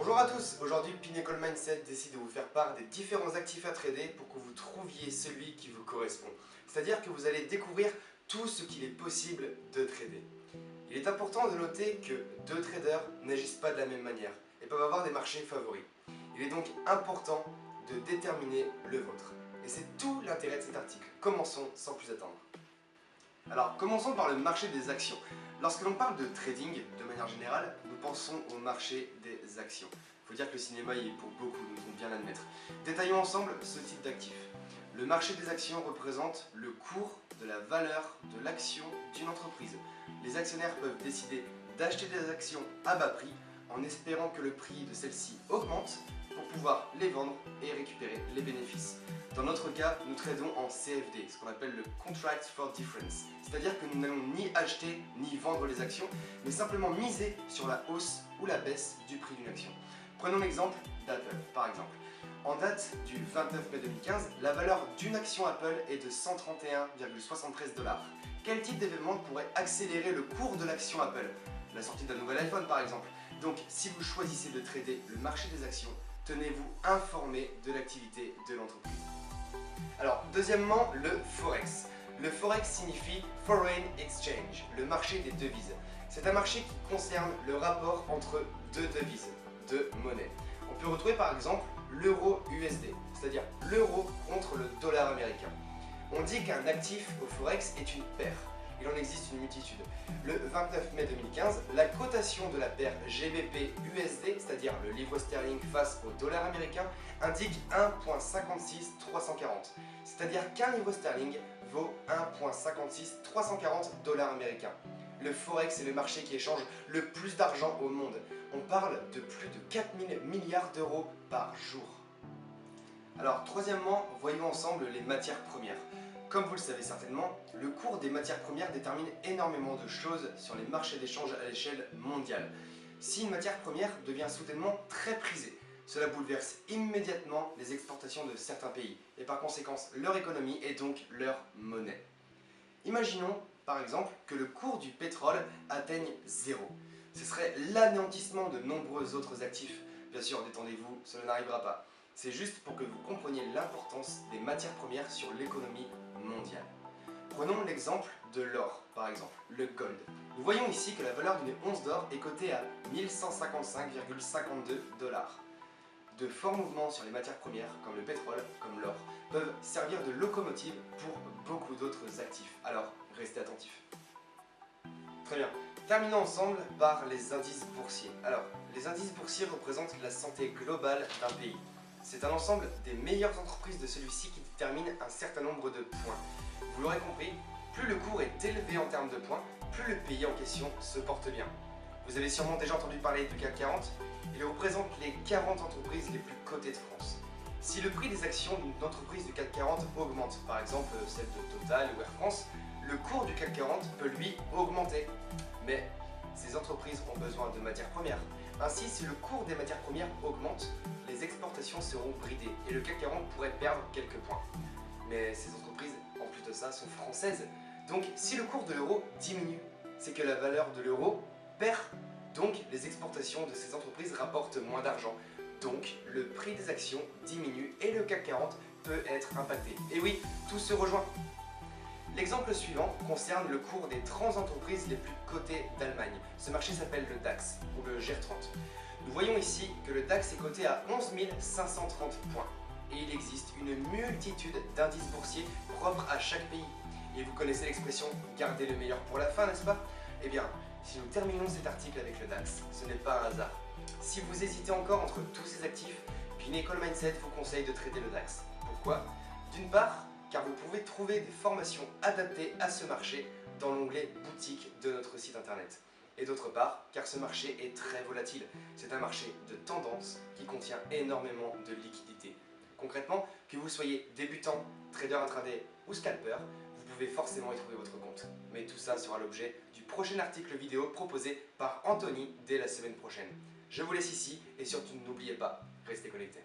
Bonjour à tous, aujourd'hui Pinnacle Mindset décide de vous faire part des différents actifs à trader pour que vous trouviez celui qui vous correspond. C'est-à-dire que vous allez découvrir tout ce qu'il est possible de trader. Il est important de noter que deux traders n'agissent pas de la même manière et peuvent avoir des marchés favoris. Il est donc important de déterminer le vôtre. Et c'est tout l'intérêt de cet article. Commençons sans plus attendre. Alors, commençons par le marché des actions. Lorsque l'on parle de trading, de manière générale, nous pensons au marché des actions. Il faut dire que le cinéma y est pour beaucoup, nous devons bien l'admettre. Détaillons ensemble ce type d'actif. Le marché des actions représente le cours de la valeur de l'action d'une entreprise. Les actionnaires peuvent décider d'acheter des actions à bas prix en espérant que le prix de celles-ci augmente pour pouvoir les vendre et récupérer les bénéfices. Dans notre cas, nous tradons en CFD, ce qu'on appelle le Contract for Difference. C'est-à-dire que nous n'allons ni acheter ni vendre les actions, mais simplement miser sur la hausse ou la baisse du prix d'une action. Prenons l'exemple d'Apple, par exemple. En date du 29 mai 2015, la valeur d'une action Apple est de 131,73 $. Quel type d'événement pourrait accélérer le cours de l'action Apple? La sortie d'un nouvel iPhone, par exemple. Donc, si vous choisissez de trader le marché des actions, tenez-vous informé de l'activité de l'entreprise. Alors, deuxièmement, le Forex. Le Forex signifie Foreign Exchange, le marché des devises. C'est un marché qui concerne le rapport entre deux devises, deux monnaies. On peut retrouver par exemple l'euro USD, c'est-à-dire l'euro contre le dollar américain. On dit qu'un actif au Forex est une paire. Il en existe une multitude. Le 29 mai 2015, la cotation de la paire GBP-USD, c'est-à-dire le livre sterling face au dollar américain, indique 1,56340. C'est-à-dire qu'un livre sterling vaut 1,56340 $ américains. Le Forex est le marché qui échange le plus d'argent au monde. On parle de plus de 4000 milliards d'euros par jour. Alors, troisièmement, voyons ensemble les matières premières. Comme vous le savez certainement, le cours des matières premières détermine énormément de choses sur les marchés d'échange à l'échelle mondiale. Si une matière première devient soudainement très prisée, cela bouleverse immédiatement les exportations de certains pays et par conséquent leur économie et donc leur monnaie. Imaginons par exemple que le cours du pétrole atteigne 0. Ce serait l'anéantissement de nombreux autres actifs. Bien sûr, détendez-vous, cela n'arrivera pas. C'est juste pour que vous compreniez l'importance des matières premières sur l'économie mondiale. Prenons l'exemple de l'or, par exemple, le gold. Nous voyons ici que la valeur d'une once d'or est cotée à 1155,52 $. De forts mouvements sur les matières premières, comme le pétrole, comme l'or, peuvent servir de locomotive pour beaucoup d'autres actifs. Alors, restez attentifs. Très bien. Terminons ensemble par les indices boursiers. Alors, les indices boursiers représentent la santé globale d'un pays. C'est un ensemble des meilleures entreprises de celui-ci qui détermine un certain nombre de points. Vous l'aurez compris, plus le cours est élevé en termes de points, plus le pays en question se porte bien. Vous avez sûrement déjà entendu parler du CAC 40. Il représente les 40 entreprises les plus cotées de France. Si le prix des actions d'une entreprise du CAC 40 augmente, par exemple celle de Total ou Air France, le cours du CAC 40 peut lui augmenter. Mais ces entreprises ont besoin de matières premières. Ainsi, si le cours des matières premières augmente, les exportations seront bridées et le CAC 40 pourrait perdre quelques points. Mais ces entreprises, en plus de ça, sont françaises. Donc, si le cours de l'euro diminue, c'est que la valeur de l'euro perd. Donc, les exportations de ces entreprises rapportent moins d'argent. Donc, le prix des actions diminue et le CAC 40 peut être impacté. Et oui, tout se rejoint. L'exemple suivant concerne le cours des 30 entreprises les plus cotées d'Allemagne. Ce marché s'appelle le DAX, ou le GR30. Nous voyons ici que le DAX est coté à 11 530 points. Et il existe une multitude d'indices boursiers propres à chaque pays. Et vous connaissez l'expression « garder le meilleur pour la fin », n'est-ce pas? Eh bien, si nous terminons cet article avec le DAX, ce n'est pas un hasard. Si vous hésitez encore entre tous ces actifs, Pinnacle Mindset vous conseille de trader le DAX. Pourquoi? D'une part, car vous pouvez trouver des formations adaptées à ce marché dans l'onglet boutique de notre site internet. Et d'autre part, car ce marché est très volatile. C'est un marché de tendance qui contient énormément de liquidités. Concrètement, que vous soyez débutant, trader intraday ou scalper, vous pouvez forcément y trouver votre compte. Mais tout ça sera l'objet du prochain article vidéo proposé par Anthony dès la semaine prochaine. Je vous laisse ici et surtout n'oubliez pas, restez connectés.